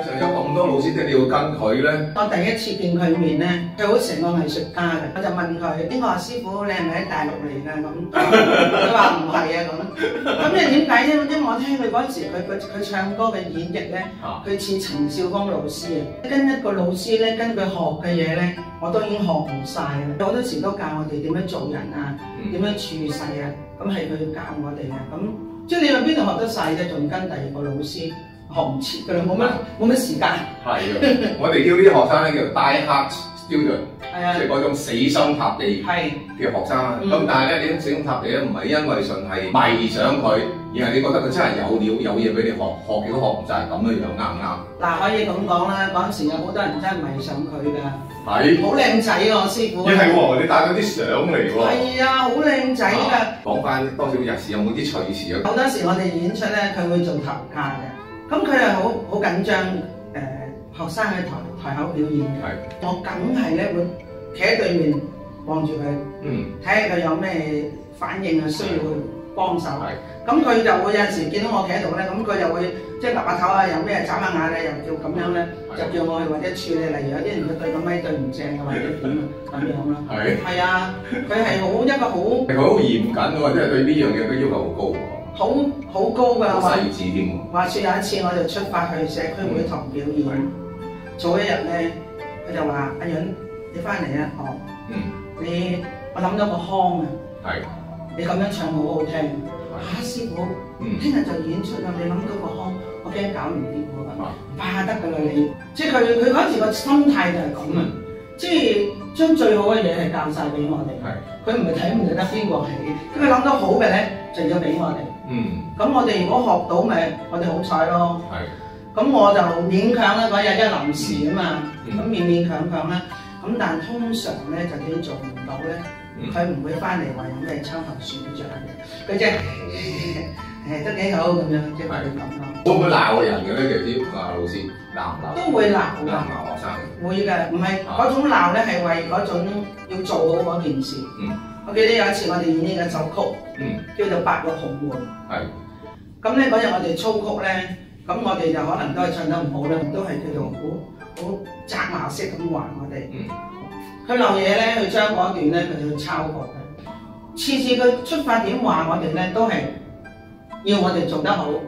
上有咁多老師，即係你要跟佢咧？我第一次見佢面咧，佢好成個藝術家嘅，我就問佢：邊個師傅，你係咪喺大陸嚟㗎？咁佢話唔係啊咁。咁你點解咧？因為我聽佢嗰時，佢唱歌嘅演繹咧，佢似陳少峰老師啊。跟一個老師咧，跟佢學嘅嘢咧，我都已經學唔晒啦。好多時都教我哋點樣做人啊，點樣處世啊，咁係佢教我哋嘅。咁即係你話邊度學得晒啫？仲跟第二個老師。學唔切㗎啦，冇乜時間。係啊，我哋叫呢啲學生咧叫 die hard student， 即係嗰種死心塌地嘅學生。咁但係咧，你啲死心塌地咧，唔係因為純係迷上佢，而係你覺得佢真係有料有嘢俾你學，學幾都學唔晒咁嘅樣，啱唔啱？嗱，可以咁講啦，嗰陣時有好多人真係迷上佢㗎。係。好靚仔喎，師傅。係喎，你帶咗啲相嚟喎。係啊，好靚仔㗎。講翻多少日事，有冇啲趣事啊？好多時我哋演出咧，佢會做頭家嘅。咁佢係好緊張學生嘅台口表演嘅，我梗係咧會企喺對面望住佢，睇下佢有咩反應啊，需要去幫手。咁佢就會有陣時見到我企喺度咧，咁佢就會即係岌下頭啊，有咩眨下眼咧，又叫咁樣咧，就叫我去或者處理，例如有啲人佢對個咪對唔正啊，或者點啊咁樣啦。係啊，佢係好一個好嚴謹喎，即係對呢樣嘢都要求好高喎。好高㗎，好細緻添喎。話説有一次我就出發去社區會堂表演，早一日咧，佢就話：阿潤，你翻嚟啊！我諗到個腔啊，你咁樣唱好好聽。師傅，聽日就演出啦，你諗到個腔，我驚搞唔掂喎。唔怕得㗎啦你，即係佢嗰時個心態就係咁啊，即係將最好嘅嘢係教晒俾我哋。佢唔係睇唔得邊個起，佢諗到好嘅咧就要俾我哋。咁我哋如果學到咪我哋好彩咯。咁我就勉強啦，嗰日一臨時啊嘛，咁勉勉強強啦。咁但係通常咧就你做唔到咧，佢唔會翻嚟話有咩秋後算賬嘅，佢即係都幾好咁樣，即係佢咁咯。會唔會鬧人嘅咧？其實啲老師鬧唔鬧？都會鬧㗎。鬧學生。會嘅，唔係嗰種鬧咧，係為嗰種要做好嗰件事。我記得有一次我哋演呢個奏曲，叫做《白玉紅門》。咁咧嗰日我哋操曲咧，咁我哋就可能都係唱得唔好啦，都係叫做好責罵式咁話我哋。佢漏嘢咧，佢將嗰段咧佢就會抄過嘅。次次佢出發點話我哋咧，都係要我哋做得好，呢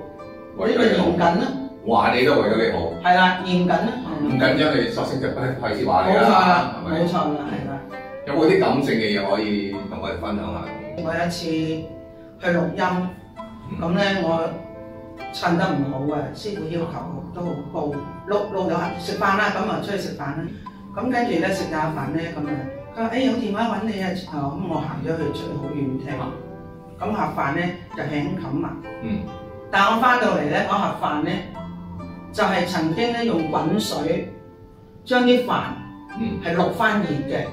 個嚴謹啦。話你都為咗你好。係啦，嚴謹啦。唔緊張，你索性就費事話你啦。冇錯啦，係啦。有冇啲感性嘅嘢可以同我哋分享下？我有一次去錄音，咁咧我唱得唔好啊，師傅要求都好高，錄到食飯啦，咁啊出去食飯啦。咁跟住咧食下飯咧，咁啊佢話：有電話揾你啊！咁我行咗去出去好遠聽，咁盒飯咧就輕冚埋。但係我翻到嚟咧，嗰盒飯咧就係曾經咧用滾水將啲飯係淥翻熱嘅。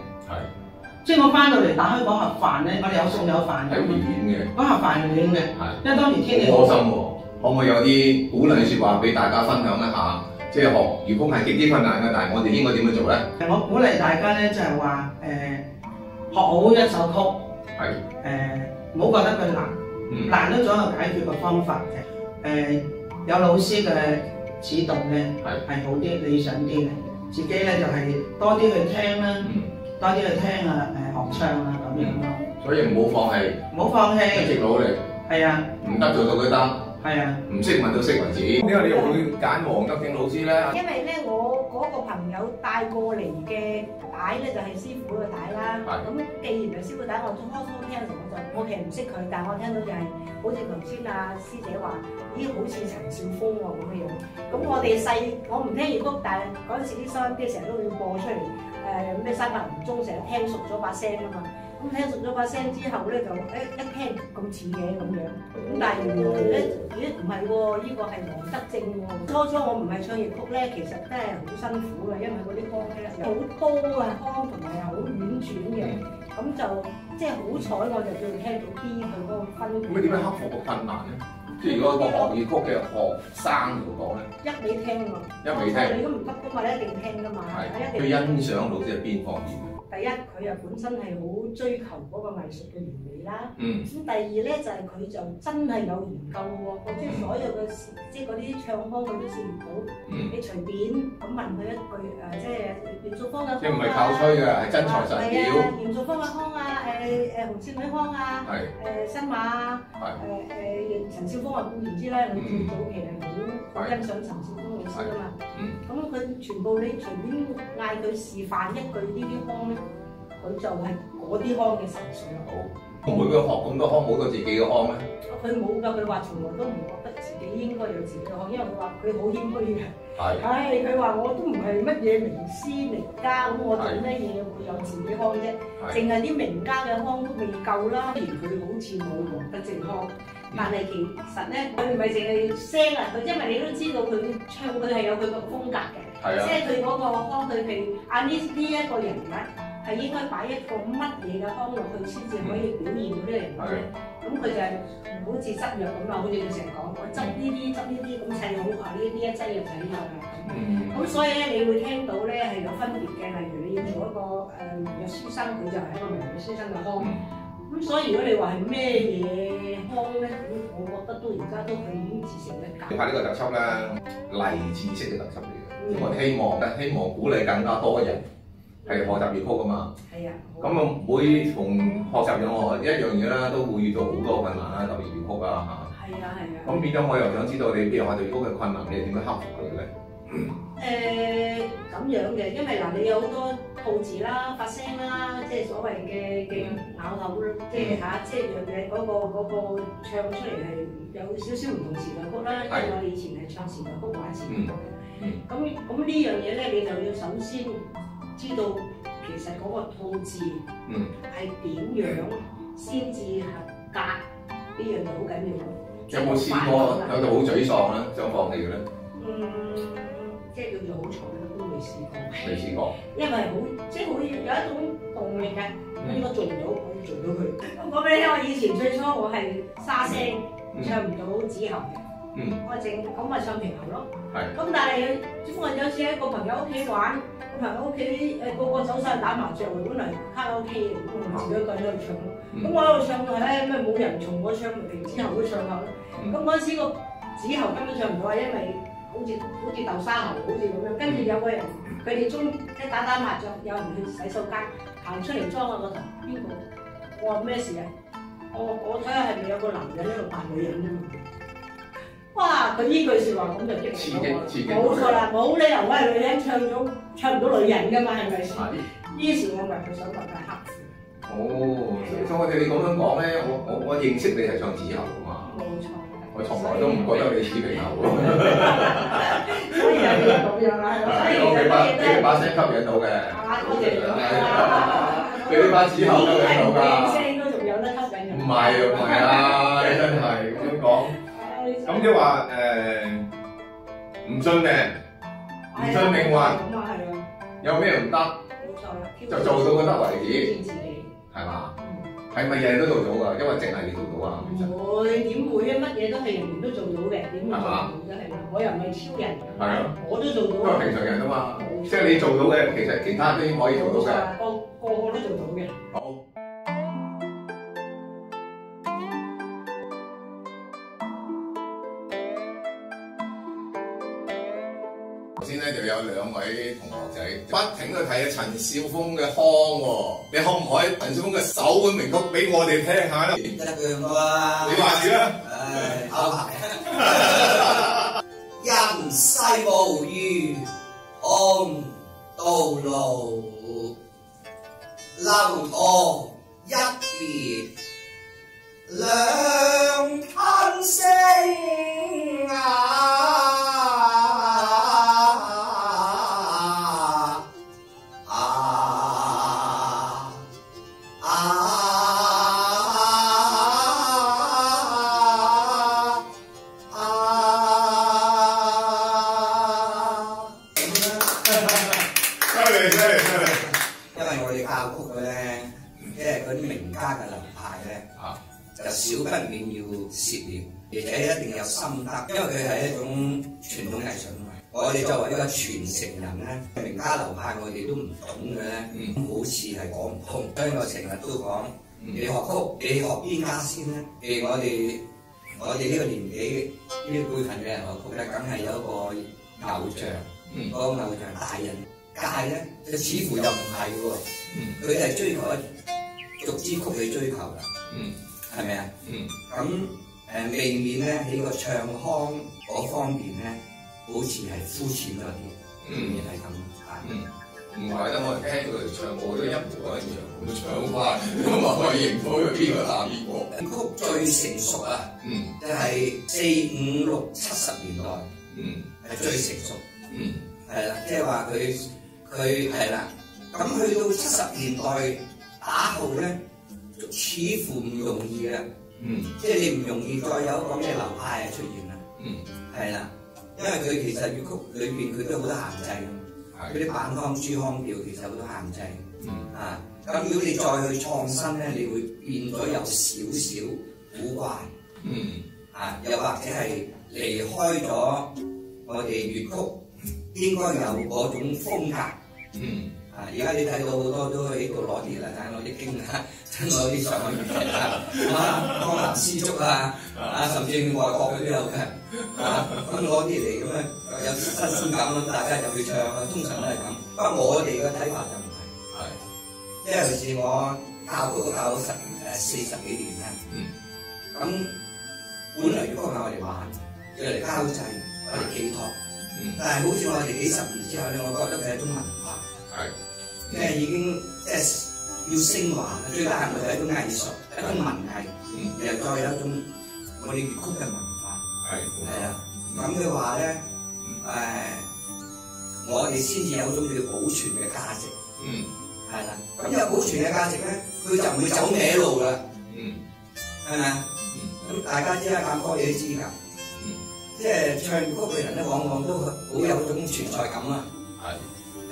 即係我翻到嚟打開嗰盒飯咧，我哋有餸有飯嘅。係軟嘅。嗰盒飯軟嘅。因為當時天氣好。開心喎！可唔可以有啲鼓勵説話俾大家分享一下？即係學粵曲係極之困難嘅，但係我哋應該點樣做咧？我鼓勵大家咧就係話學好一首曲，唔好覺得佢難，難都總有解決嘅方法嘅。有老師嘅指導咧係好啲、理想啲嘅，自己咧就係多啲去聽啦，多啲去聽啊學唱啊咁樣咯。所以唔好放棄，唔好放棄，一直努力。係啊，唔得做到佢得。係啊，唔識問到識為止。點解你會揀黃德正老師咧？因為咧，我嗰個朋友帶過嚟嘅帶咧就係師傅嘅帶啦。咁既然係師傅帶，我初初聽嘅時候我其實唔識佢，但係我聽到就係好似頭先阿師姐話，咦好似陳少峰喎咁嘅樣。咁我哋我唔聽粵曲，但係嗰陣時啲收音機成日都會播出嚟，咩三百年中成日聽熟咗把聲啊嘛。咁聽熟咗把聲之後咧，就一聽咁似嘅咁樣。咁但係原來咧，咦唔係喎，呢個係黃德正喎。初初我唔係唱粵曲咧，其實真係好辛苦嘅，因為嗰啲腔咧好多啊腔，同埋又好婉轉嘅。咁就即係好彩，我就叫佢聽到啲佢嗰個分。咁你點樣克服個困難咧？即係如果個學粵曲嘅學生嚟講咧，一味聽喎，一味聽，你都唔得噶嘛，你一定聽噶嘛。係。最欣賞老師係邊方面？第一佢又本身係好追求嗰個藝術嘅原理啦。咁第二咧就係佢就真係有研究喎，即係所有嘅即係嗰啲唱腔佢都試唔到。你隨便咁問佢一句即係袁淑芳嘅腔啊，即係唔係靠吹嘅，係真材實料。係啊，袁淑芳嘅腔啊，紅線女腔啊，新馬啊，陳少峰啊固然之啦，我最早期係好欣賞陳少峰老師啊嘛。咁佢全部你隨便嗌佢示範一句呢啲腔咧，佢就係嗰啲腔嘅神髓。好，每個學咁多腔，冇到自己嘅腔咩？佢冇㗎，佢話從來都唔覺得自己應該有自己嘅腔，因為佢話佢好謙虛嘅。係，佢話我都唔係乜嘢名師名家，咁我做咩嘢會有自己腔啫？淨係啲名家嘅腔都未夠啦。雖然佢好似冇黃德正腔，但係其實咧，佢唔係淨係聲啊，佢因為你都知道佢唱佢係有佢個風格嘅，即係佢嗰個腔，佢譬如呢一個人物係應該擺一個乜嘢嘅腔落去先至可以表現到呢個人物咧。咁佢就係好似執藥咁啊，好似佢成日講，我執呢啲咁砌好啊，呢一劑藥就呢個啦。咁所以咧，你會聽到咧係有分別嘅。例如你要做一個名藥書生，佢就係一個名藥書生嘅腔。咁所以如果你話係咩嘢腔咧，咁我覺得而家都係已經自成一格。拍呢個特輯咧，勵志式嘅特輯嚟嘅，我希望鼓勵更加多人係學習粵曲㗎嘛。係啊。咁每逢學習任何一樣嘢啦，都會遇到好多困難啦，特別粵曲啊嚇。係啊。咁變咗我又想知道你譬如學習粵曲嘅困難，你點樣克服佢咧？咁樣嘅，因為嗱，你有好多吐字啦、發聲啦，即係所謂嘅咬口啦，即係即係樣嘢嗰個唱出嚟係有少少唔同時代曲啦，因為我哋以前係唱時代曲玩時代曲嘅。咁呢樣嘢咧，你就要首先知道其實嗰個吐字係點樣先至合格，呢樣就好緊要咯。有冇試過有到好沮喪咧，想放棄嘅咧？即係叫做好彩都未試過。未試過。因為即係好有一種動力嘅，我應該做唔到，我要做到佢。咁講俾你聽，我以前最初我係沙聲，唱唔到子喉嘅。我咪唱平喉咯。咁但係我有次喺個朋友屋企玩，個朋友屋企個個走晒去打麻雀，本來卡拉 OK 嘅，咁我自己一個人喺度唱咯。咁我喺度唱到咩冇人從我唱平子喉都唱下咯。咁嗰陣時個子喉根本唱唔到啊，因為好似豆沙喉好似咁樣，跟住有個人佢哋即打麻雀，有人去洗手間行出嚟裝我個頭，邊個？我話咩事啊？我睇下係咪有個男人喺度扮女人啊？哇！佢呢句説話咁就激到我，冇錯啦，冇理由我係女人唱唔到女人噶嘛，係咪先？於是我咪去想辦法克服。所以我哋你咁樣講咧，我認識你係唱子喉噶嘛？冇錯。我從來都唔覺得你似平喉喎。所以就係咁樣啦。你把聲吸引到嘅。多謝你。你把子喉吸引到㗎。聲都仲有得吸引。唔係啊，你真係咁樣講。咁即係話唔信命，唔信命運。咁啊係啊。有咩唔得？冇錯啦。就做到個得為止。係嘛？係咪人人都做到㗎？因為淨係你做到啊？唔會，點會啊？乜嘢都係人人都做到嘅，點會做唔到啫？係嘛？我又唔係超人。係啊。我都做到。都係平常人啊嘛。即係你做到嘅，其實其他都已經可以做到嘅。個個都做到嘅。好。頭先咧就有兩位同學仔不停去睇陳少峰嘅腔喎，你可唔可以陳少峰嘅首本名曲俾我哋聽下咧？一樣噶啦，你話事啦。考牌。人世無魚空到老，流堂一別兩嘆聲啊！少不免要涉獵，而且一定有心得，因為佢係一種傳統藝術啊嘛。我哋作為一個傳承人咧，名家流派我哋都唔懂嘅咧，好似係講唔通。所以我成日都講，你學曲，你學邊家先咧？譬如我哋呢個年紀呢啲輩份嘅人學曲咧，梗係有一個偶像，嗰個偶像大人界咧，就似乎又唔係喎，佢係追求一逐支曲去追求啦，係咪啊？咁未免咧喺個唱腔嗰方面咧，好似係膚淺咗啲，仍然係咁。唔係得我哋聽佢哋唱歌都一模一樣咁唱法，咁啊可以認到佢邊個打邊個。曲最成熟啊，就係4、5、6、70年代，係最成熟，係啦，即係話佢係啦。咁去到70年代打後咧，似乎唔容易啦，即係你唔容易再有一個咩流派出現啦，係啦，因為佢其實粵曲裏邊佢都好多限制。嗰啲板腔、珠腔調其實好多限制，咁如果你再去創新咧，你會變咗有少少古怪，又或者係離開咗我哋粵曲應該有嗰種風格，而家你睇到好多都喺度攞啲啦，攞啲經啊，攞啲上海粵劇啊，江南絲竹啊，甚至外國都有嘅，咁攞啲嚟咁樣有新鮮感啦，大家就去唱啊，通常都係咁。不過我哋嘅睇法就唔係，因為好似我教曲教咗40幾年啦，咁本來粵曲係我哋玩，要嚟交際，我哋寄託，但係好似我哋幾十年之後咧，我覺得佢係一種文化。即係已經即係要升華啦，最低限度係一種藝術，一種文藝，然後再有一種我哋粵曲嘅文化，係啊，咁嘅話咧，我哋先至有種叫保存嘅價值，係啦，咁有保存嘅價值咧，佢就唔會走歪路啦，係咪啊？咁大家知啊，咁多嘢都知㗎，即係唱粵曲嘅人咧，往往都好有種存在感啊。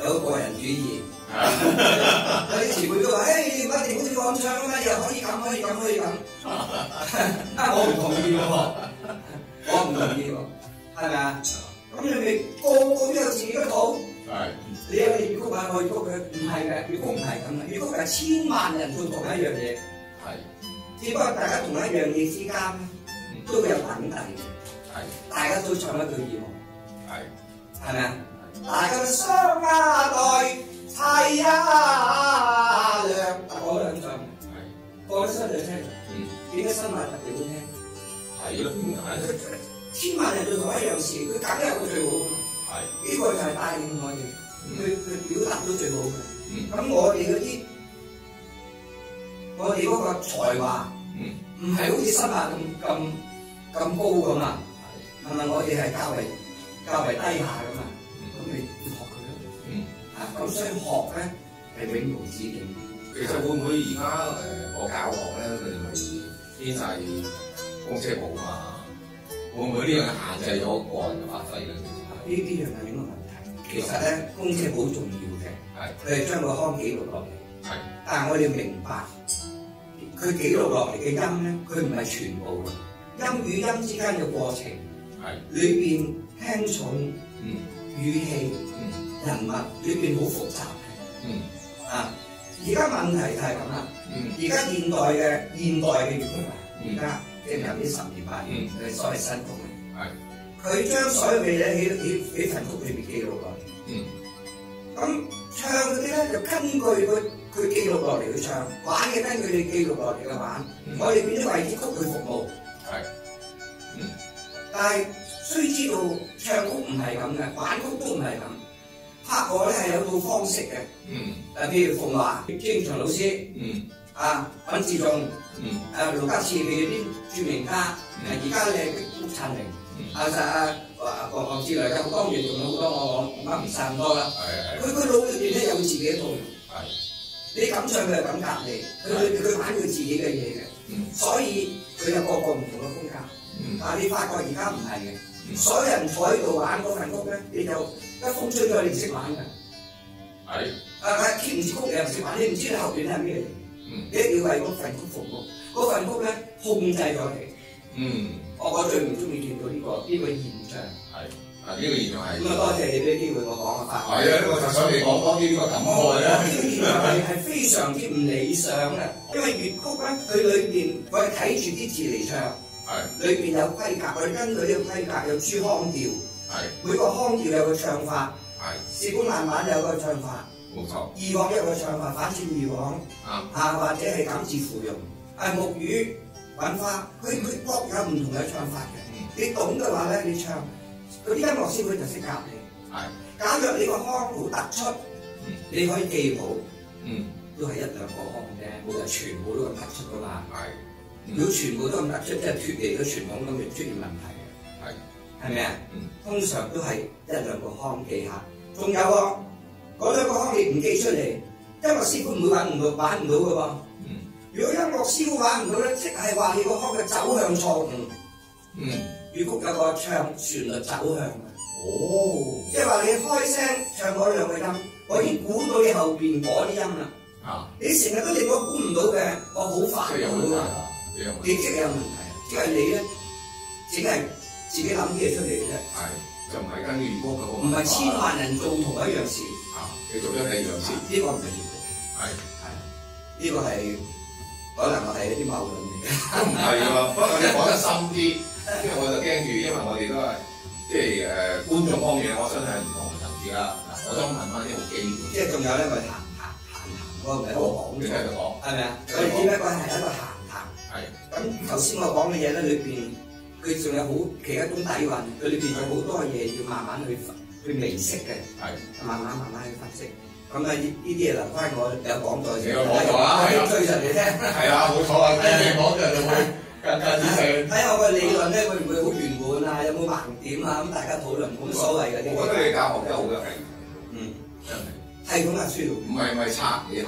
有個人主義，有啲前輩都話：，誒，唔一定好似我咁唱啊嘛，又可以咁，可以咁，可以咁。我唔同意喎，我唔同意喎，係咪啊？咁你咪個個都有自己嘅套。你有粵曲啊，我粵曲嘅，唔係嘅，粵曲唔係咁嘅，粵曲係千萬人做同一樣嘢。只不過大家同一樣嘢之間都會有等級，大家都唱得對耳喎，係咪啊？大家雙呀對齊呀亮，我兩唱，過得新就聽，點解新馬特別好聽？係咯，點解？千萬人做同一樣事，佢梗係有個最好㗎嘛。呢個就係帶領我哋，佢表達到最好嘅。咁我哋嗰啲，我哋嗰個才華，唔係好似新馬咁高㗎嘛，係咪？我哋係較為低下㗎嘛。咁你要學佢咯，咁所以學咧係永無止境。其實會唔會而家個教學咧，佢哋咪編晒公車簿嘛？會唔會呢樣限制咗個人嘅發揮咧？呢樣係一個問題。其實咧，公車簿好重要嘅，佢係將個腔記錄落嚟。但係我哋要明白，佢記錄落嚟嘅音咧，佢唔係全部嘅。音與音之間嘅過程，裏邊輕重。語氣、人物裏邊好複雜嘅，而家問題就係咁啦。而家現代嘅粵曲啊，而家即係有啲10年8年嘅所謂新曲咧，佢將所有嘅嘢喺份曲裏邊記錄落嚟。咁唱嗰啲咧就根據佢記錄落嚟去唱，玩嘅根據你記錄落嚟嘅玩，我哋變咗為支曲去服務。但係須知道唱曲唔係咁嘅，玩曲都唔係咁。拍過咧係有套方式嘅，譬如馮華、張耀祥老師，尹自重，盧家熾，譬如啲著名家，而家嘅陸燦榮，黃志良有當然仲有好多，我講唔晒咁多啦。佢腦裏邊咧有自己一套，你咁唱佢就咁夾你，佢玩佢自己嘅嘢嘅，所以佢有個唔同嘅風格。但係你發覺而家唔係嘅，所有人坐喺度玩嗰份曲咧，你就一風吹咗你唔識玩㗎。keep 唔住曲你又唔識玩，你唔知你後邊係咩嚟。你一定要為嗰份曲服務，嗰份曲咧控制咗你。我最唔中意見到呢個現象。係呢個現象係。咁啊，多謝你俾機會我講啊，法。係啊，我就想你講多啲呢個感慨啊。呢個現象係非常之唔理想嘅，因為粵曲咧，佢裏邊我係睇住啲字嚟唱，裏邊有規格，我哋根據呢個規格有諸腔調，每個腔調有個唱法，試官慢慢有個唱法，冇錯。二往一個唱法，反轉二往，或者係減字附庸，木魚滾花，佢各有唔同嘅唱法嘅。你懂嘅話咧，你唱嗰啲音樂師佢就識教你。假若你個腔好突出，你可以記好，都係一兩個腔啫，冇人全部都咁突出噶嘛。如果全部都咁突出，即係脫離咗傳統咁，就出現問題嘅。係咪啊？通常都係一兩個腔記下，仲有喎，嗰兩個腔你唔記出嚟，音樂師傅唔會玩唔到嘅喎。如果音樂師傅玩唔到咧，即係話你個腔嘅走向錯誤。粵曲有個唱旋律走向嘅，即係話你開聲唱嗰兩個音，我已經估到你後邊嗰啲音啦。你成日都令我估唔到嘅，我好煩惱㗎。你即係有問題，即係你咧，淨係自己諗啲嘢出嚟嘅啫。就唔係跟住粵曲嘅。唔係千萬人做同一樣事。你做咗第二樣事。呢個唔係粵曲。呢個係可能我係一啲謬論嚟嘅。都唔係喎，不過你講得深啲。即係我就驚住，因為我哋都係即係觀眾方面，我相信係唔同嘅層次啦。我想問翻啲好基本，即係仲有咧，我哋行嗰個唔係一個講嘅，係咪啊？我哋只不過係一個閒談。咁頭先我講嘅嘢咧，裏邊佢仲有好其他一種底蘊，佢裏邊有好多嘢要慢慢去微識嘅，慢慢去分析。咁啊，呢啲嘢留翻我有講座先，追上嚟聽。係啊，冇錯啊，聽你講就會。更加仔細睇下我嘅理論咧，會唔會好圓滿啊？有冇盲點啊？咁大家討論冇乜所謂嘅。我覺得你教學真係好有系統，系統嘅書唔係擦幾鞋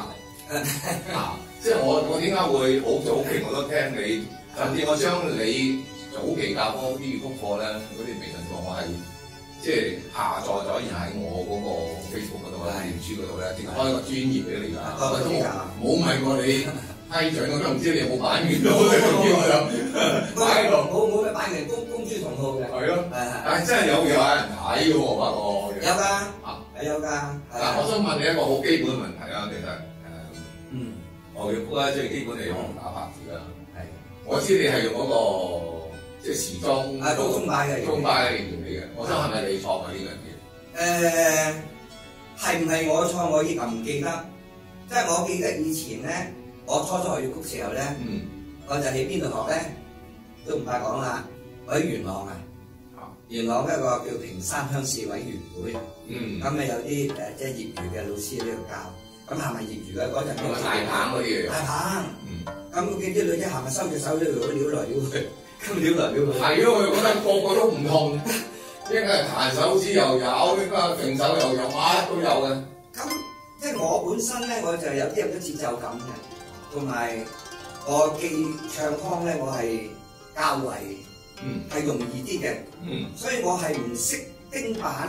即係我點解會好早期我都聽你，甚至我將你早期教嗰啲粵曲課咧，嗰啲微信課我係即係下載咗，然後喺我嗰個 Facebook 嗰度啦、臉書嗰度咧，直開個專頁俾你㗎。冇問過你。批准我都唔知你有冇版權到呢個叫咁，擺喺度冇咩版權公諸同好嘅。係咯，但係真係有人睇嘅喎，不過有㗎，有㗎。嗱，我想問你一個好基本嘅問題啦，其實我粵曲咧最基本係用打拍子啦。係，我知你係用嗰個即係時裝中擺嘅原理嘅，我想係咪你創嘅呢樣嘢？係唔係我創？我亦唔記得，即係我記得以前咧。我初學粵曲時候咧，我就喺邊度學咧，都唔怕講啦。我喺元朗元朗一個叫屏山鄉事委員會，咁啊有啲即係業餘嘅老師喺呢度教，咁係咪業餘嘅嗰陣？大棒嗰啲嘢。大棒，咁見啲女仔行埋收隻手呢度撩來撩去，咁撩來撩去。係咯，我覺得個個都唔同，一個係彈手指又有，一個揈手又有，乜都有嘅。咁即係我本身咧，我就有啲咁嘅節奏感嘅。同埋我記唱腔咧，我係較為係容易啲嘅，所以我係唔識丁板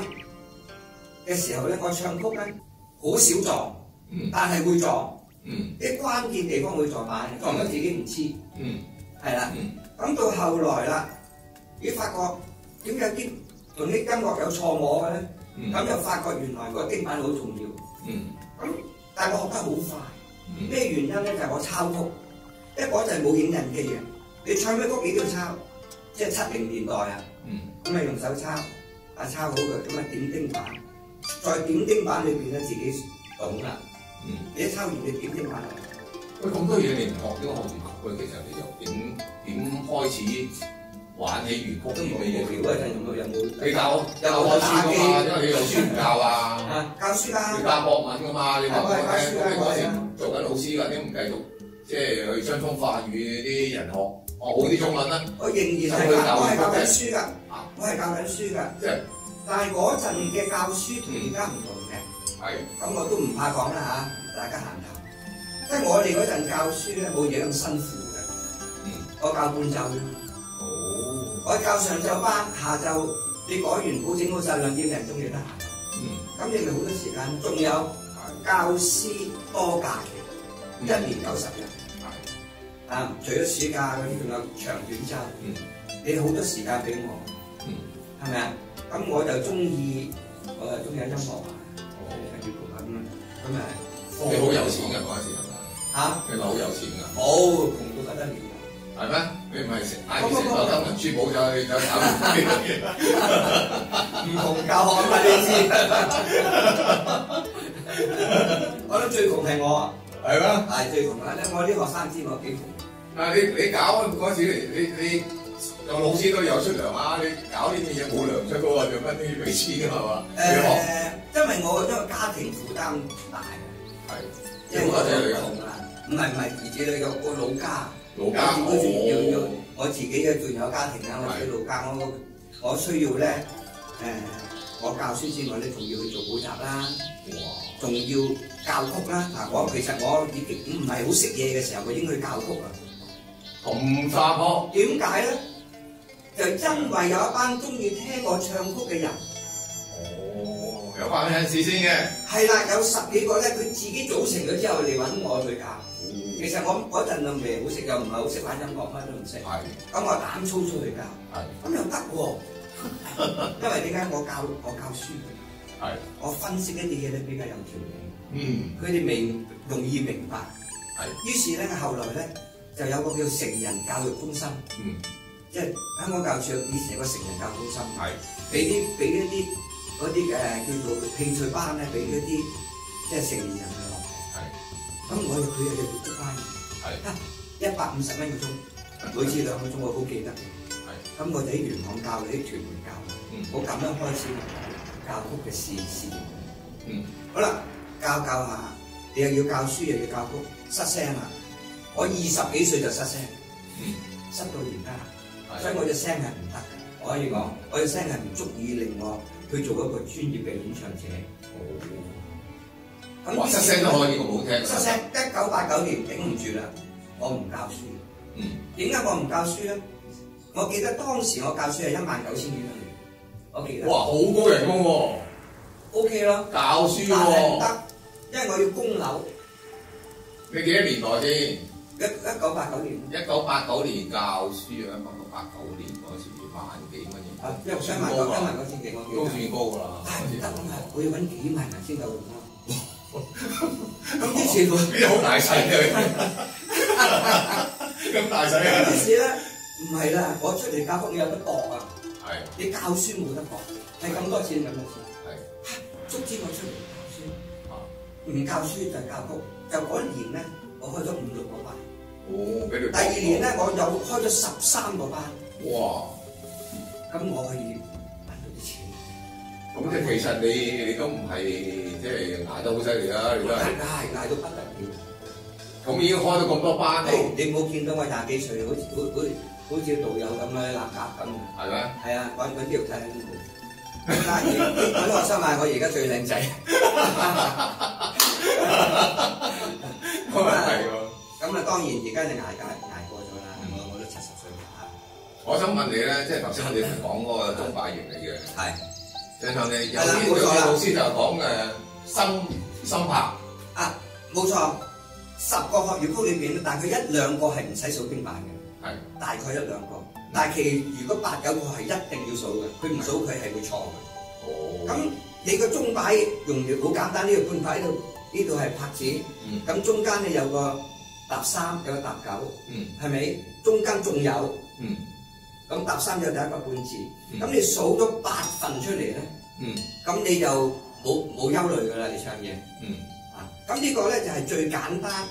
嘅時候咧，我唱曲咧好少撞，但係會撞，啲關鍵地方會撞板，撞咗自己唔知，係啦。咁到後來啦，你發覺點解啲同啲音樂有錯摸嘅咧？咁就發覺原來個丁板好重要，咁但係我學得好快。咩原因咧？就係我抄曲，因為嗰陣冇影印機嘅，你唱咩曲你都要抄，即係70年代啊，咁啊用手抄，抄好佢，咁啊點丁板，再點丁板裏邊咧自己懂啦。你一抄完你點丁板落。喂，咁多嘢你唔學呢個學粵曲咧，其實你又點開始玩起粵曲？都冇嗰陣有冇？你教我書㗎嘛？因為你有書唔教啊？教書啦。你教國文㗎嘛？你話我聽，咁你嗰時做緊老師㗎，點唔繼續即係去春風化雨啲人學好啲中文啦？我仍然係教緊書㗎，我係教緊書㗎。即係，但係嗰陣嘅教書同而家唔同嘅。係。咁我都唔怕講啦嚇，大家閒談。即係我哋嗰陣教書咧，冇嘢咁辛苦嘅。我教半晝。我教上晝班，下晝你改完稿整好晒，2點鐘你得閒。咁你咪好多時間。仲有教師多假期，1年90日。除咗暑假嗰啲，仲有長短週。你好多時間俾我，係咪啊？咁我就中意音樂啊，要陪下咁啊，你好有錢㗎嗰陣時係咪？嚇？你咪好有錢㗎？冇，窮到不得了。係咩？你唔係嗌佢食咗金銀珠寶就搞唔同教學嘛？你知？我諗最窮係我，係咩？係最窮啦！我啲學生知我幾窮。嗱你搞嗰時你個老師都有出糧啊！你搞呢啲嘢冇糧出嘅喎，做乜都要俾錢㗎係嘛？因為我家庭負擔大啊，係，因為我窮啊，唔係兒子女有個老家。老家我自己嘅仲有家庭啊，我自己老家，我需要咧我教書之外咧，仲要去做補習啦，仲要教曲啦。嗱，其實我已經唔係好識嘢嘅時候，我已經去教曲啦。咁沙坡？點解咧？就因為有一班中意聽我唱曲嘅人。哦，有班 fans 先嘅。係啦，有10幾個咧，佢自己組成咗之後嚟揾我去教。其實我嗰陣就未好識，又唔係好識玩音樂，乜都唔識。係。咁我膽粗粗去教。係。咁又得喎，因為點解我教書？係。我分析一啲嘢咧比較有條理。佢哋未容易明白。係。於是咧，後來咧就有個叫成人教育中心。即係香港教育處以前有個成人教育中心。係。俾一啲嗰啲叫做興趣班咧，俾一啲即係成年人。咁佢又要讀班，係150蚊個鐘，每次2個鐘，我好記得嘅。係，咁我哋喺元朗教，喺屯門教，我咁樣開始教曲嘅事業。好啦，教下，你又要教書又要教曲，失聲啦。我20幾歲就失聲，失到而家，所以我隻聲係唔得嘅。我可以講，我隻聲係唔足以令我去做一個專業嘅演唱者。哇！失聲都可以咁好聽。失聲，1989年頂唔住啦，我唔教書。點解我唔教書咧？我記得當時我教書係19000幾蚊，我記得。哇！好高人工喎。OK 咯。教書喎。但係唔得，因為我要供樓。你幾多年代先？1989年。1989年教書啊！1989年嗰時萬幾蚊嘢。19000幾，都算高㗎啦。但係唔得啊嘛，我要揾幾萬人先夠用咯。咁於是乎邊好大使嘅，咁大使啊！於是咧，唔係啦，我出嚟教曲你有得搏啊！係，你教書冇得搏，係咁多錢咁多錢。係，卒之我出嚟教書，唔教書就教曲。就嗰一年咧，我開咗5、6個班。哦，俾你。第2年咧，我又開咗13個班。哇！咁我可以揾到啲錢。咁即係其實你都唔係即係捱得好犀利啦，你都係捱到不得了。咁已經開咗咁多班，你冇見到我20幾歲，好似導遊咁樣立格咁。係咩？係啊，揾啲肉睇都冇。揾學生話我而家最靚仔。咁啊，當然而家就捱過咗啦。我都70歲啦。我想問你咧，即係頭先我哋講嗰個鐘擺型嚟嘅。係。有啲老師就講心拍啊，冇錯，10個學粵曲裏邊，大概1、2個係唔使數經板嘅，係大概1、2個，但係其如果8、9個係一定要數嘅，佢唔數佢係會錯嘅。哦，咁你個鐘擺用料好簡單，呢個半拍呢度係拍子，咁中間咧有個搭3，有個搭9，係咪？中間仲有，咁搭3有第一個半字，咁你數咗8份出嚟咧，咁你就冇憂慮噶啦，你唱嘢，咁呢個咧就係最簡單、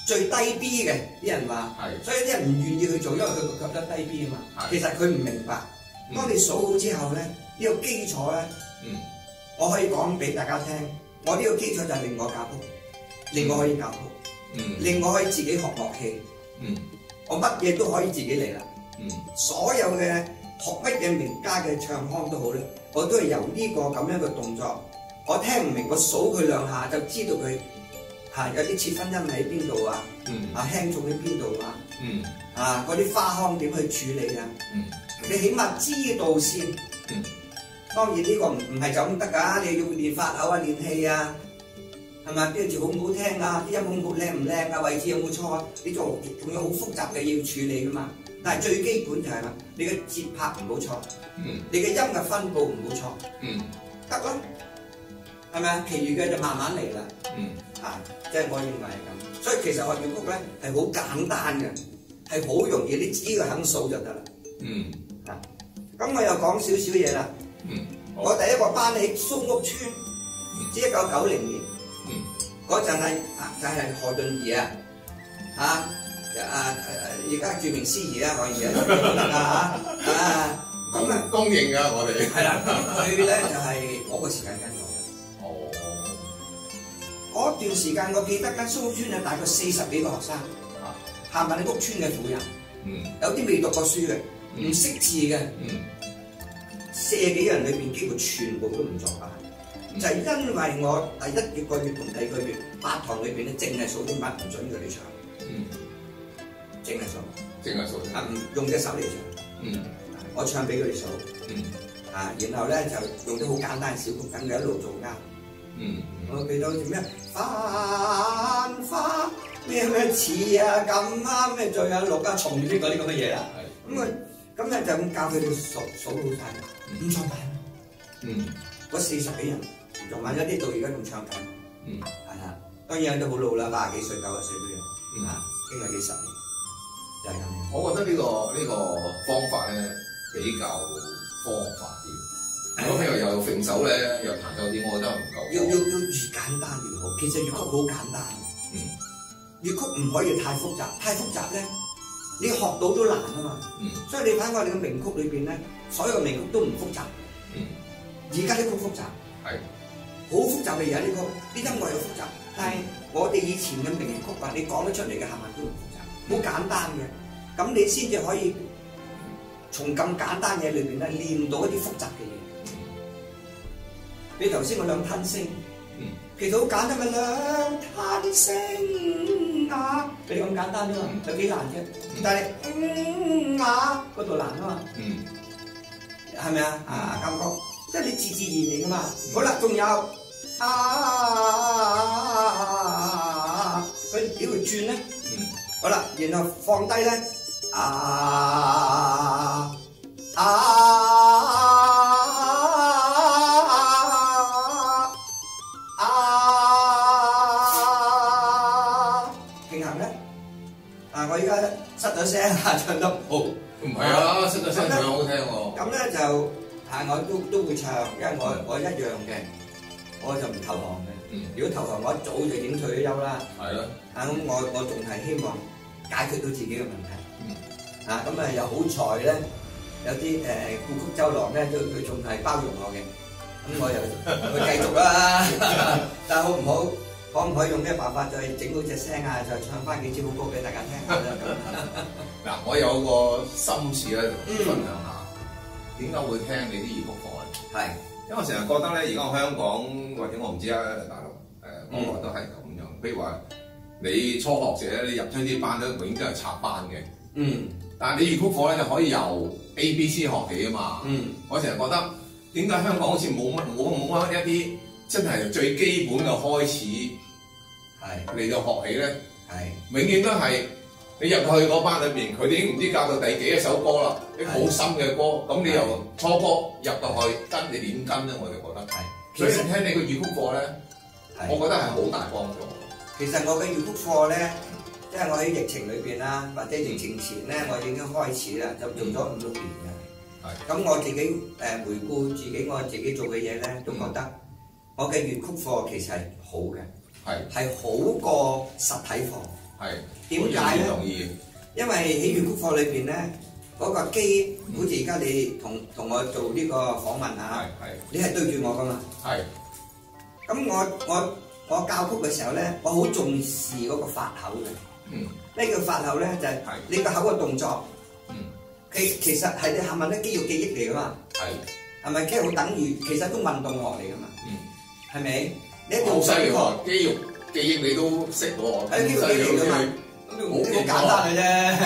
最低 B 嘅，啲人話，所以啲人唔願意去做，因為佢覺得低 B 啊嘛。其實佢唔明白，當你數好之後咧，呢個基礎咧，我可以講俾大家聽，我呢個基礎就係令我教曲，令我可以教曲，令我可以自己學樂器，我乜嘢都可以自己嚟啦。所有嘅學乜嘢名家嘅唱腔都好咧，我都係由呢個咁樣嘅動作，我聽唔明，我數佢2下就知道佢有啲切分音喺邊度啊，輕重喺邊度啊，嗰啲花腔點去處理啊，你起碼知道先。當然呢個唔係就咁得㗎，你要練發口啊、練氣啊，係咪？邊條好唔好聽啊？啲音好靚唔靚啊？位置有冇錯啊？你仲有好複雜嘅要處理㗎嘛。但係最基本就係啦，你你嘅節拍唔好錯，你嘅音嘅分佈唔好錯，得咯，係咪啊？其餘嘅就慢慢嚟啦。即係我認為係咁。所以其實學粵曲咧係好簡單嘅，係好容易，你只要肯數就得啦。咁我又講少少嘢啦。我第一個班喺蘇屋村，即1990年嗰陣係就係何俊儀而家著名司儀啊，何儀咁啊，公認㗎我哋。係啦，佢咧就係嗰個時間跟我嘅。嗰段時間我記得間蘇屋村有大概40幾個學生，行埋你屋村嘅婦人，有啲未讀過書嘅，唔識字嘅，40幾人裏邊幾乎全部都唔作答，就係因為我第一個月同第二個月8堂裏邊咧，淨係數英文，唔準佢哋唱，淨係數，用隻手嚟唱，我唱俾佢哋數，然後咧就用啲好簡單嘅小曲，等佢一路做啱。我記得好似咩繁花咩似啊咁啊咩最啊六啊重啲嗰啲咁嘅嘢啦，咁咧就咁教佢哋數好晒，唔錯版，嗰40幾人仲買咗啲到而家仲唱緊，係啦，當然有啲好老啦，80幾歲90歲都有，經過幾十年就係咁樣。我覺得呢個方法咧比較科學化啲。如果譬如又揈手咧，又彈奏啲，我覺得唔夠。要越簡單越好。其實粵曲好簡單。粵曲唔可以太複雜，太複雜咧，你學到都難啊嘛。所以你睇我哋嘅名曲裏邊咧，所有嘅名曲都唔複雜。而家啲曲複雜，好複雜嘅嘢，呢曲啲音樂又複雜。但係我哋以前嘅名曲啊，你講得出嚟嘅下文都唔複雜，好簡單嘅。咁你先至可以從咁簡單嘢裏邊咧練到一啲複雜嘅嘢。你頭先個兩吞聲，其實好簡單咪兩吞聲啊，你咁簡單啫嘛，有幾難啫？但係嗰度難啊嘛，係咪啊？感覺即係你自自然然噶嘛。好啦，仲有佢點會轉咧？好啦，然後放低咧我依家失咗聲唱得唔好，唔係啊，失咗聲唱好聽喎。咁咧就我都會唱，因為我一樣嘅，我就唔投降嘅。如果投降，我一早就已經退咗休啦。係咯。咁我仲係希望解決到自己嘅問題。咁又好彩咧，有啲故曲周郎咧，佢仲係包容我嘅，咁我又會繼續啦。但係好唔好？可唔可以用咩辦法再整好隻聲啊？再唱翻幾支好歌俾大家聽下咧？嗱，我有個心事咧，分享下點解會聽你啲粵曲課咧？因為我成日覺得咧，而家香港或者我唔知啊，大陸國內都係咁樣。譬如話你初學者你入咗啲班咧，永遠都係插班嘅。但係你粵曲課咧就可以由 ABC 學起啊嘛。我成日覺得點解香港好似冇乜一啲真係最基本嘅開始嚟到學起咧，永遠都係你入去嗰班裏邊，佢哋已經唔知教到第幾首歌啦，啲好深嘅歌，咁你由初歌入到去跟你點跟咧，我就覺得所以聽你個粵曲課咧，我覺得係好大幫助。其實我嘅粵曲課咧，即係我喺疫情裏邊啦，或者疫情前咧，我已經開始啦，就做咗5、6年嘅。咁我自己回顧我自己做嘅嘢咧，都覺得我嘅粵曲課其實係好嘅，係好過實體課。點解咧？因為喺粵曲課裏邊咧，嗰個機好似而家你同我做呢個訪問嚇，你係對住我噶嘛？咁我教曲嘅時候咧，我好重視嗰個發口嘅。咩叫發口咧？就係你個口嘅動作。其實係你下問啲肌肉記憶嚟噶嘛？係咪？即係好等於其實都運動學嚟噶嘛？係咪？你一做上課，肌肉記憶你都識喎。係肌肉記憶㗎嘛？好簡單嘅啫。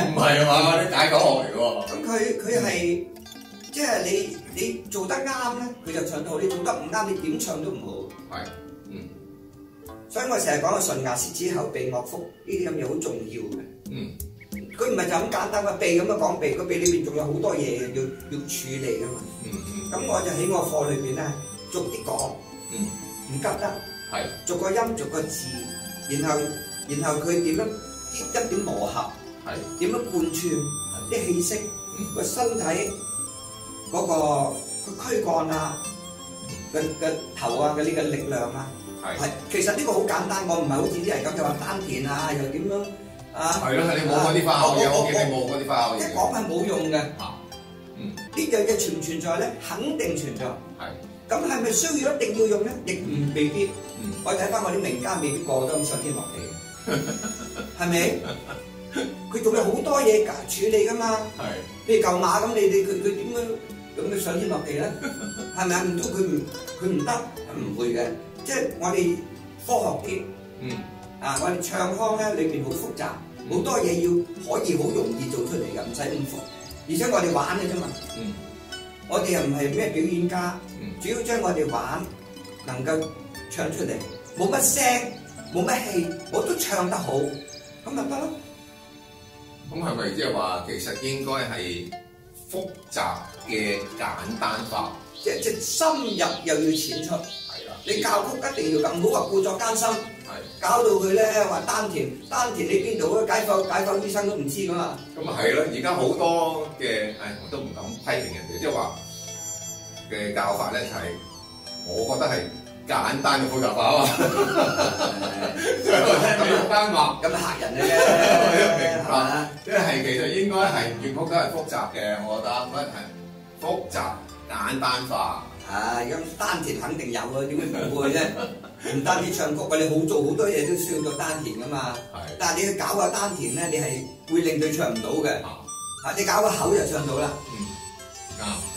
唔係嘛？啲解剖學嚟喎。咁佢係即係你做得啱咧，佢就唱得好；你做得唔啱，你點唱都唔好。所以我成日講個順牙舌齒後鼻樂腹呢啲咁嘢好重要嘅。佢唔係就咁簡單個鼻咁樣講鼻，個鼻裏邊仲有好多嘢要處理噶嘛。咁我就喺我課裏邊咧，逐啲講，唔急得，逐個音逐個字，然後佢點樣一點磨合，點樣貫穿啲氣息，個身體嗰個軀幹啊，個頭啊嘅呢個力量啊，其實呢個好簡單，我唔係好似啲人咁就話丹田啊，又點樣啊？係咯，你冇嗰啲化學嘢，我見你冇嗰啲化學嘢。一講係冇用嘅。呢樣嘢存唔存在咧？肯定存在。咁係咪需要一定要用咧？亦未必。我睇翻我啲名家，未必個個都咁上天落地，係咪？佢仲有好多嘢處理噶嘛。譬如舊馬咁，佢點樣咁上天落地咧？係咪啊？唔通佢唔得？唔會嘅。即係我哋科學啲。我哋唱腔咧裏邊好複雜，好多嘢要可以好容易做出嚟嘅，唔使咁複。而且我哋玩嘅啫嘛。我哋又唔係咩表演家，主要將我哋玩能夠唱出嚟，冇乜聲，冇乜氣，我都唱得好，咁咪得咯。咁係咪即係話其實應該係複雜嘅簡單化？即深入又要淺出。你教曲一定要咁，唔好話故作艱辛，搞到佢咧話丹田你邊度啊？解剖醫生都唔知噶嘛。咁啊係咯，而家好多嘅，我都唔敢批評人哋，即係話嘅教法咧就係，我覺得係簡單嘅複雜化啊嘛。簡單化咁嚇人嘅啫，明白？即係其實應該係粵曲都係複雜嘅，我覺得係複雜簡單化。咁丹田肯定有啊，點會唔會啫？唔單止唱曲，我哋好做好多嘢都需要做丹田噶嘛。但係你去搞個丹田咧，你係會令佢唱唔到嘅。你搞個口就唱到啦。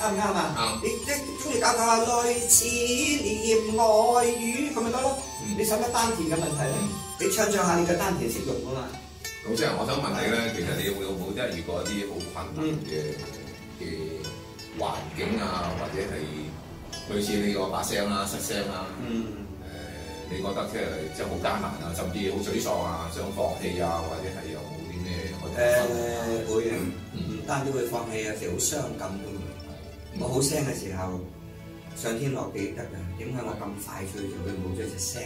啱唔啱啊？你即係中意搞下類似念外語咁咪得咯。你使乜丹田嘅問題咧？你唱下你嘅丹田識用啊嘛。咁即係我想問你咧，其實你有冇即係遇過一啲好困難嘅環境啊，或者係？類似你個把聲啦、失聲啦，你覺得即係好艱難啊，甚至好沮喪啊，想放棄啊，或者係有冇啲咩？會唔單止會放棄，有時好傷感㗎嘛。我好聲嘅時候，上天落地得㗎，點解我咁快脆就會冇咗隻聲？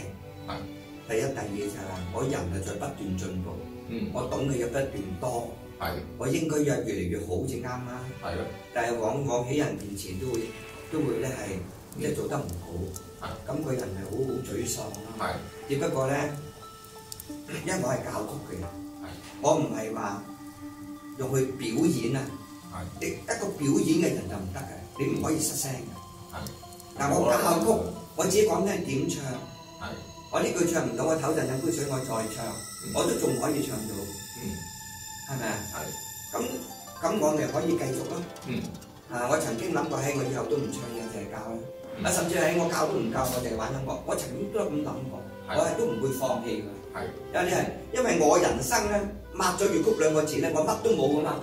第一、第二就係我人係在不斷進步，我懂嘅嘢不斷多，我應該越嚟越好至啱啦。但係往往喺人面前都會咧係即係做得唔好，咁個人係好沮喪啦。只不過咧，因為我係教曲嘅人，我唔係話用去表演啊。你一個表演嘅人就唔得嘅，你唔可以失聲嘅。但我教曲，我自己講緊點唱。我呢句唱唔到，我唞陣飲杯水，我再唱，我都仲可以唱到。係咪啊？咁我咪可以繼續咯。我曾經諗過喺我以後都唔唱嘢，淨係教啦。甚至喺我教都唔教，我淨係玩音樂。我曾經都咁諗過，我係都唔會放棄㗎。因為我人生咧抹咗粵曲兩個字咧，我乜都冇㗎嘛。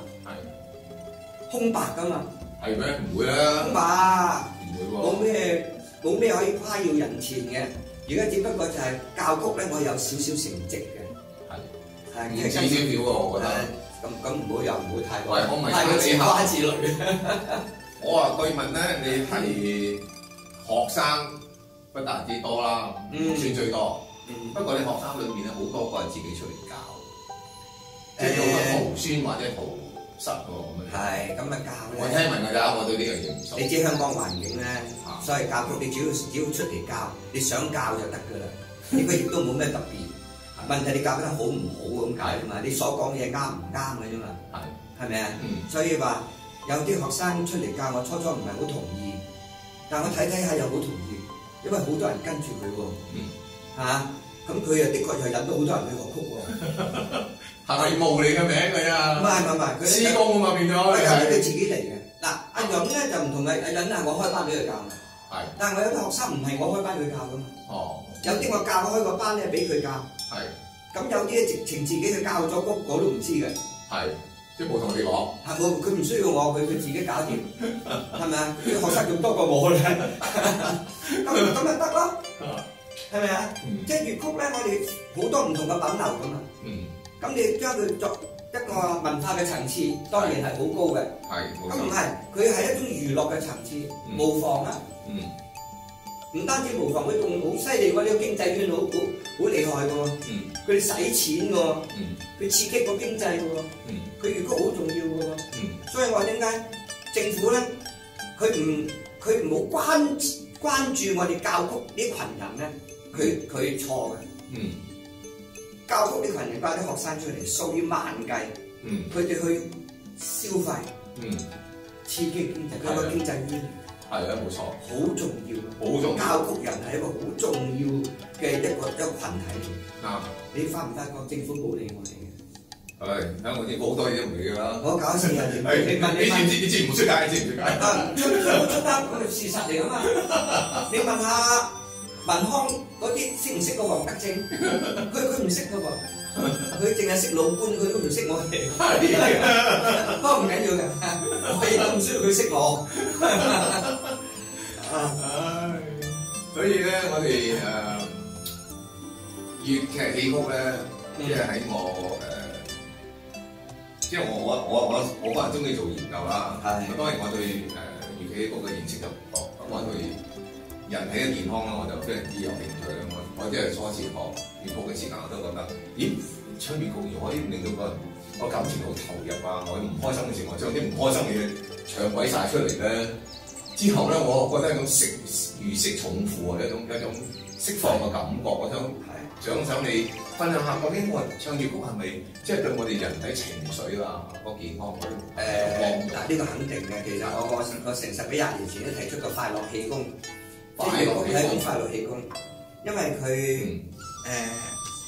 空白㗎嘛。係咩？唔會啦。空白。唔會喎。冇咩可以誇耀人前嘅。而家只不過就係教曲咧，我有少少成績嘅。唔止少少喎，我覺得。咁唔好又唔會太過，我唔係太過自誇自擂。我話據聞咧，你係學生不但之多啦，算最多。不過你學生裏面咧，好多個係自己出嚟教，即係做乜徒孫或者徒侄喎咁樣。係咁啊教咧。我聽聞㗎咋，我對呢樣嘢唔熟。你知香港環境咧，所以教曲你只要出嚟教，你想教就得㗎啦。應該亦都冇咩特別。問題你教得好唔好咁解啫嘛？你所講嘅嘢啱唔啱嘅啫嘛？係咪啊？所以話有啲學生出嚟教我，初唔係好同意，但我睇下又好同意，因為好多人跟住佢喎。咁佢又的確又引到好多人去學曲喎。係咪冒你嘅名佢啊？唔係，佢師公啊嘛變咗。佢自己嚟嘅。嗱，阿潤咧就唔同嘅，阿潤係我開班俾佢教嘅。但係我有啲學生唔係我開班俾佢教㗎嘛。有啲我教開個班咧俾佢教。咁有啲直情自己去教咗曲，我都唔知嘅。即係冇同你講。冇，佢唔需要我，佢自己搞掂，係咪啊？啲學生仲多過我咧。咁咪得咯，係咪啊？即係粵曲咧，我哋好多唔同嘅品流噶嘛。咁你將佢一個文化嘅層次，當然係好高嘅。係，冇錯。咁唔係，佢係一種娛樂嘅層次，模仿啊。唔單止模仿，佢仲好犀利喎！呢個經濟圈好厲害喎。佢哋使錢喎，佢刺激個經濟喎。佢粵曲好重要嘅喎。所以話點解政府咧，佢唔好關注我哋教曲呢群人咧，佢錯嘅。教曲呢群人帶啲學生出嚟，數以萬計，佢哋去消費，刺激經濟，佢個經濟圈。係啊，冇錯，好重要，好重要。教曲人係一個好重要嘅一個群體嚟。啱，你發唔發覺政府冇理我哋嘅？係，香港政府好多嘢都唔理㗎啦。我搞事啊！你知唔出街？你知唔出街？出得咁係事實嚟㗎嘛？你問下文康嗰啲識唔識個黃德正？佢唔識㗎喎，佢淨係識老官，佢都唔識我哋。不過唔緊要嘅，我亦都唔需要佢識我。所以咧，我哋粵劇戲曲咧，即係喺即係我個人中意做研究啦。當然我對粵劇戲曲嘅認識就唔多，咁我對人體嘅健康咧，我就非常之有興趣啦。我即係初次學粵曲嘅時間，我都覺得，咦，唱粵曲可以令到個感情好投入啊！我唔開心嘅時候，我將啲唔開心嘅嘢唱鬼晒出嚟咧。之後咧，我覺得一種如釋重負啊，一種釋放嘅感覺。我想你分享下，究竟我唱粵曲係咪即係對我哋人體情緒啊個健康嗱，呢個肯定嘅。其實我成10幾20年前都提出過快樂氣功，即係粵曲係一種快樂氣功，因為佢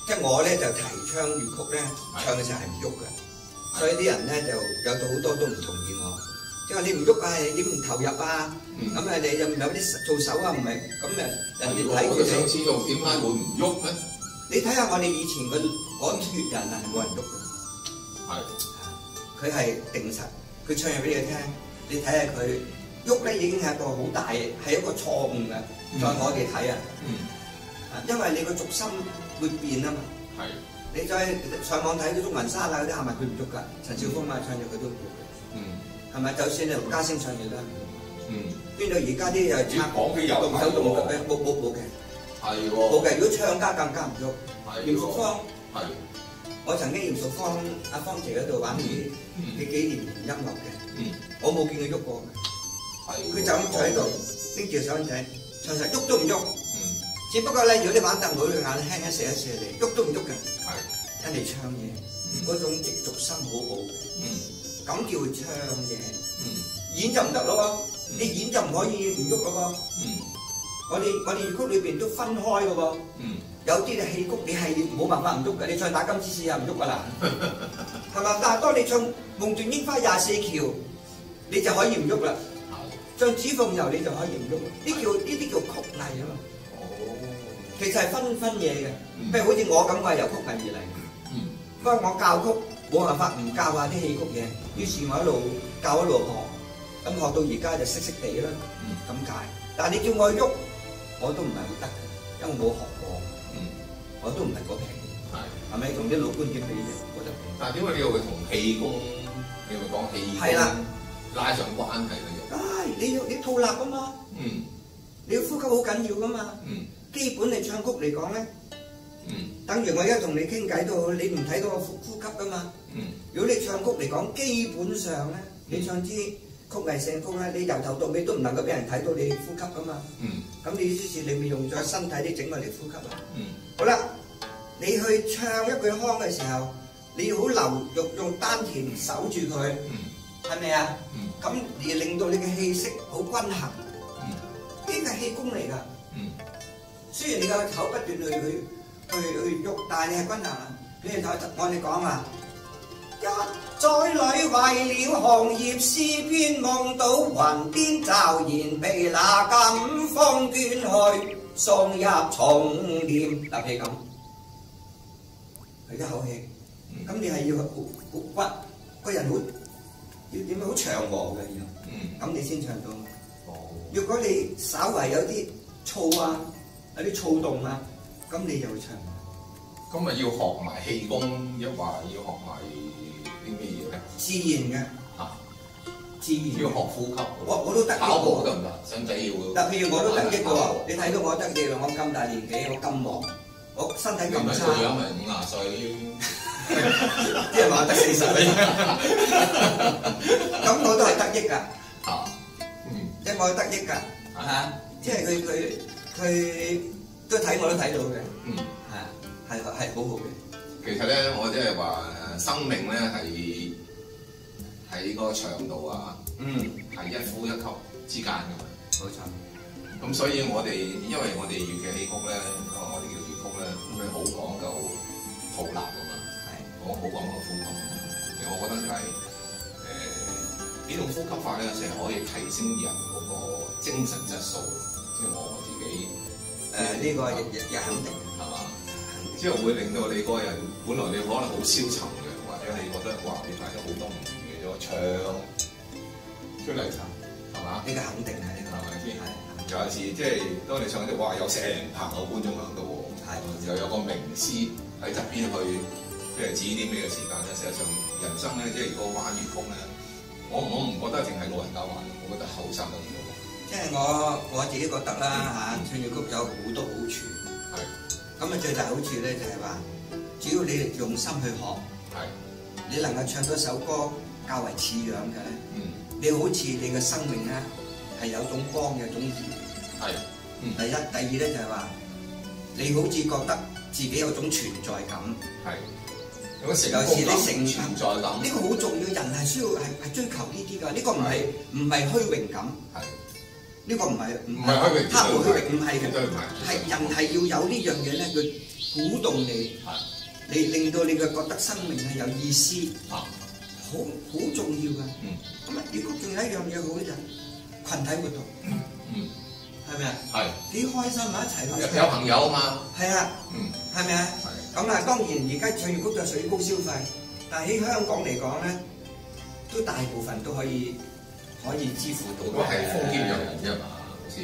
即係我咧就提倡粵曲咧唱嘅時候係唔喐嘅，所以啲人咧就有到好多都唔同意我。即係你唔喐啊，你唔投入啊，咁你又有啲做手啊，唔係咁人哋睇佢哋。想知道點解會唔喐咧？你睇下我哋以前嗰粵人啊，係冇人喐嘅。佢係定實，佢唱嘢俾你聽，你睇下佢喐咧已經係一個好大，係一個錯誤嘅。在我哋睇啊，因為你個軸心會變啊嘛。你再上網睇啲中文山啊嗰啲係咪佢唔喐㗎？陳少峰啊唱嘢佢都唔喐嘅。係咪？就算你盧家聲唱嘢啦，邊度而家啲又講起有動手動腳嘅，冇嘅，係喎，冇嘅。如果唱家更加唔喐，嚴淑芳，我曾經嚴淑芳阿芳姐嗰度玩幾年音樂嘅，我冇見佢喐過嘅，佢就咁坐喺度拎住手仔唱實喐都唔喐，只不過咧，如果你玩凳佬，你眼輕一射一射嚟，喐都唔喐嘅，人哋唱嘢嗰種直軸心好好。咁叫唱嘢，演就唔得咯喎！你演就唔可以唔喐咯喎！我哋粵曲裏邊都分開嘅喎，有啲嘅戲曲你係冇辦法唔喐嘅，你唱打金枝又唔喐噶啦，係嘛？但係當你唱《夢斷櫻花24橋》，你就可以唔喐啦。唱《紫鳳遊》你就可以唔喐，呢啲叫曲藝啊嘛。其實係分嘢嘅，譬如好似我咁，我係由曲藝而嚟，不過我教曲。冇辦法唔教下啲戲曲嘢，於是我一路教一路學，咁學到而家就識地啦，咁解。但係你叫我喐，我都唔係好得嘅，因為我冇學過，我都唔係嗰皮，係咪？同啲老官點比啫？我覺得。但係點解你又會同氣功，你會講氣功拉上關係咧？你吐納啊嘛，你要呼吸好緊要噶嘛，基本你唱曲嚟講咧。等於我而家同你傾偈都好，你唔睇到我呼吸噶嘛？如果你唱曲嚟講，基本上咧，你唱支曲藝聖曲咧，你由頭到尾都唔能夠俾人睇到你呼吸噶嘛？咁你於是你咪用咗身體啲整落嚟呼吸啦。好啦，你去唱一句腔嘅時候，你要好用丹田守住佢，係咪啊？咁而令到你嘅氣息好均衡，呢個係氣功嚟㗎。雖然你個口不斷去喐，但係你係均衡啊！你哋我哋講啊，一載裏為了行業詩篇，夢到雲邊驟然被那金風捲去，送入重殮。嗱，譬如咁，係一口氣，咁你係要好骨，個人好要點樣好祥和嘅要，咁你先唱到。如果你稍為有啲躁啊，有啲躁動啊，咁你就會唱。咁咪要學埋氣功，抑或要學埋啲咩嘢咧？自然嘅嚇，自然要學呼吸。我都得跑步得唔得？使唔使要？嗱，譬如我都得益嘅喎，你睇到我得益啦，我咁大年紀，我咁忙，我身體咁差，個樣咪50歲，啲人話得40，咁我都係得益㗎。嚇，即係我係得益㗎嚇，即係佢都睇我都睇到嘅，係好好嘅。其實咧，我即係話生命咧係喺個長度啊，係一呼一吸之間㗎嘛。冇錯。咁所以因為我哋粵劇戲曲咧，因為我哋叫粵曲咧，佢好講究吐納㗎嘛。係。我好講究呼吸。其實我覺得就係呢種呼吸法咧，先係可以提升人嗰個精神質素。即係我自己呢個亦肯定係嘛？之後會令到你個人，本來你可能好消沉嘅，或者你覺得哇，你排咗好多唔同嘅咗唱出嚟係嘛？呢個肯定係呢個係咪先？有時即係當你唱到哇，有成棚嘅觀眾喺度喎，又有個名師喺側邊去即係指點你嘅時間咧。實際上人生咧，即係如果玩粵曲咧，我唔覺得淨係老人家玩，我覺得後生都要。即係我自己覺得啦嚇，唱粵曲有好多好處。係。咁啊，最大好處咧就係話，只要你用心去學，你能夠唱到一首歌較為似樣嘅咧，你好似你嘅生命咧係有種光有種熱。第一，第二咧就係話，你好似覺得自己有種存在感。有時你存在感，呢個好重要，人係需要係追求呢啲㗎，呢個唔係虛榮感。呢個唔係虛榮，黑無虛榮，唔係嘅，係人係要有呢樣嘢咧，佢鼓動你，你令到你嘅覺得生命係有意思，好重要㗎。咁啊，粵曲仲有一樣嘢好咧，就係群體活動，係咪啊？係幾開心啊！一齊有朋友啊嘛。係啊，係咪啊？咁啊，當然而家唱粵曲就屬於高消費，但係喺香港嚟講咧，都大部分都可以支付到。都係豐儉由人啫嘛，好似。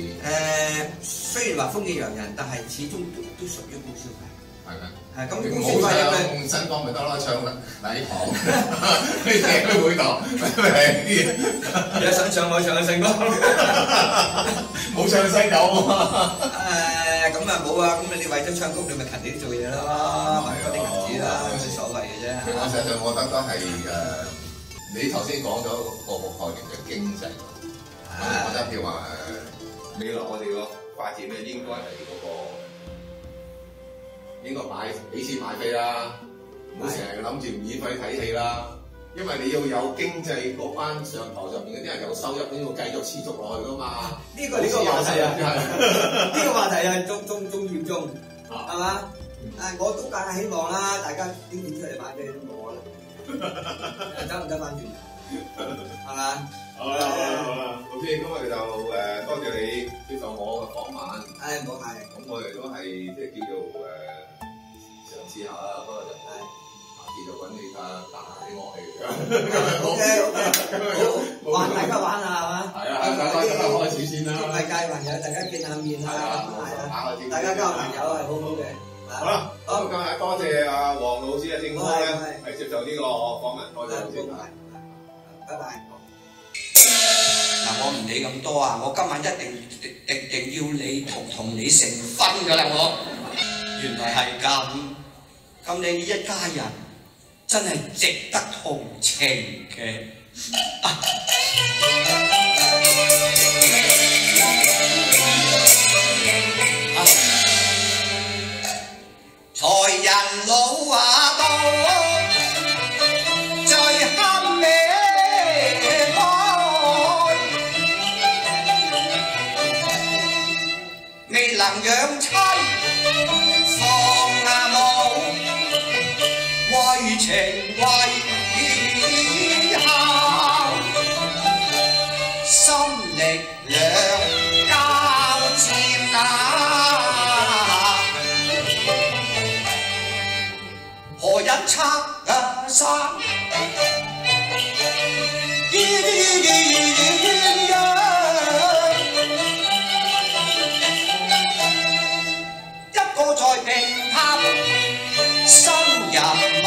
雖然話豐儉由人，但係始終都屬於高消費。係咩？係咁高消費唱新歌咪得咯，唱禮堂，咩社會堂，而家想唱我唱嘅新歌，冇唱西九啊。咁啊冇啊，咁你為咗唱曲，你咪勤力啲做嘢咯，揾啲銀紙啦，冇乜所謂嘅啫。實際上我覺得都係你頭先講咗個概念嘅經濟，我覺得譬如話未來我哋個發展咧應該係嗰個應該俾錢買飛啦，唔好成日諗住免費睇戲啦，因為你要有經濟嗰班上台上面嗰啲人有收入，你要繼續持續落去噶嘛。呢個話題啊，呢個話題係仲嚴重，係嘛？我都梗係希望啦，大家捐錢出嚟買飛都冇啦，得唔得翻轉？係嘛？好啦，老師，今日就多謝你接受我嘅訪問。冇係。咁我哋都係即係叫做嘗試下啦，不過就下次就揾你彈下啲樂器嘅。好，大家玩下係嘛？係啊，大家開始先啦。唔係介朋友，大家見下面啊，大家交朋友係好好嘅。好啦，咁今日多謝阿黃老師嘅正哥咧，係接受呢個訪問，多謝老師。拜拜。嗱，我唔理咁多啊！我今晚一定要你同你成婚噶啦！我原來係咁你呢一家人真係值得同情嘅。財人老話到最後尾未能養妻放下母，為情為孝，心力量交戰啊！何人拆散？一個在平塔深入馬，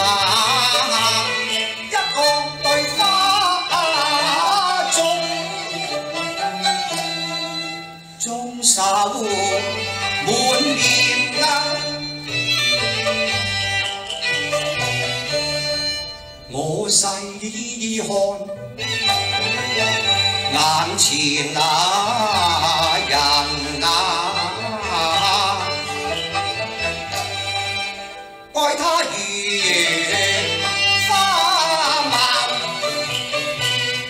一個細看，眼前那人啊，愛他如花貌，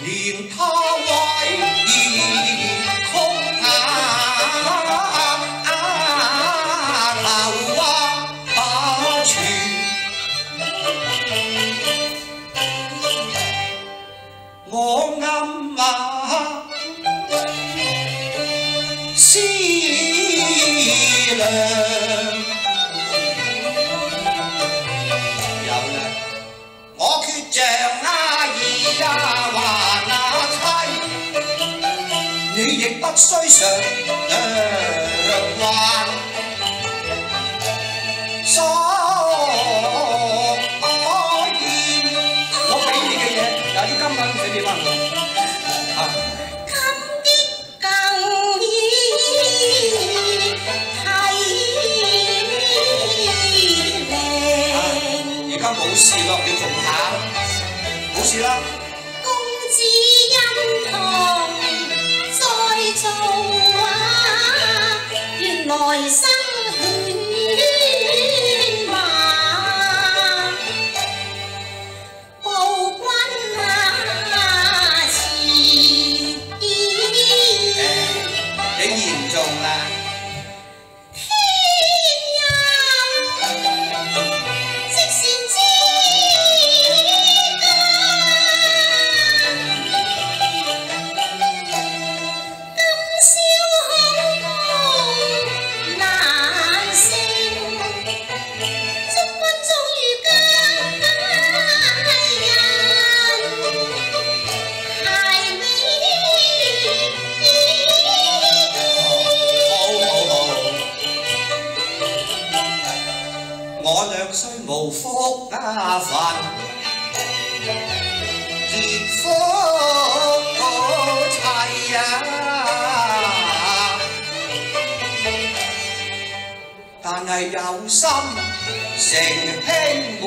憐他威儀空頭話把處。我暗啊思量，有啦，我決像阿兒呀還阿妻，你亦不需常還，所以我俾你嘅嘢有啲金銀俾翻我。冇事咯，要重考，冇事啦。公子欣同再造啊，原來生犬馬，報君啊遲啲。你嚴重啦。我兩雖無福家份，結夫妻啊！但係有心成兄妹。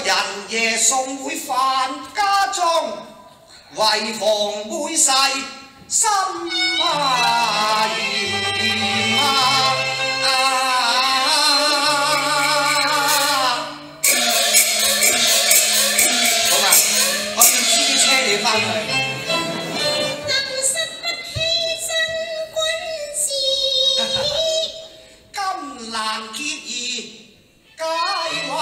人夜送會返家中，為防會逝心嚴啊！好嘛，我叫司機車你返去。能實不犧牲君子，金蘭結義解話。